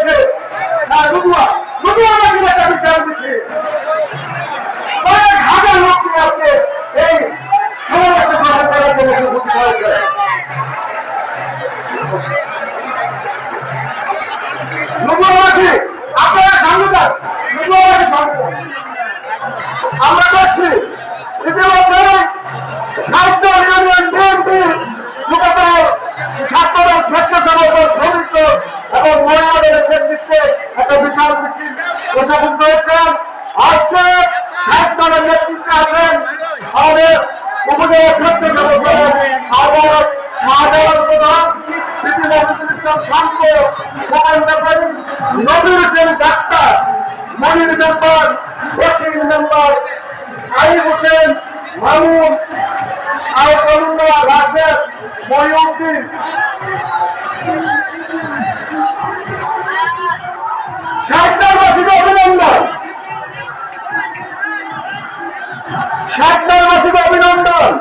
হয়েছে একটা বিচার দিচ্ছে অনেক হাজার লোক নিয়ে আজকে এই সমাবেশে গ্রহণ করার জন্য উপস্থিত হয়েছে। নবুয়াবাসী আপনারা সামনে যান, নবুয়াবাসী সামনে যান। আমরা দেখছি ইতিমধ্যে সাহিত্য ইউনিয়ন বিএনপি মূলত ছাত্রদল স্বেচ্ছাসেবক শ্রমিক এবং মহিলাদের নেতৃত্বে একটা বিশাল মিছিল প্রশাসন করেছেন। আজকে সাহিত্যের নেতৃত্বে আছেন আমাদের উপজেলা স্বেচ্ছাসেবক আহ্বায়ক শাহজালাল প্রধান, সিটি মফিজুল ইসলাম শান্ত, মোবাইল ব্যাপারী, নবীর হোসেন ডাক্তার, মনির মেম্বার, বশির মেম্বার, আইব হোসেন, মামুন, আলমুল্লাহ, রাশেদ, মহিউদ্দিন, সাহিত্যবাসীকে অভিনন্দন, সাহিত্যবাসীকে অভিনন্দন।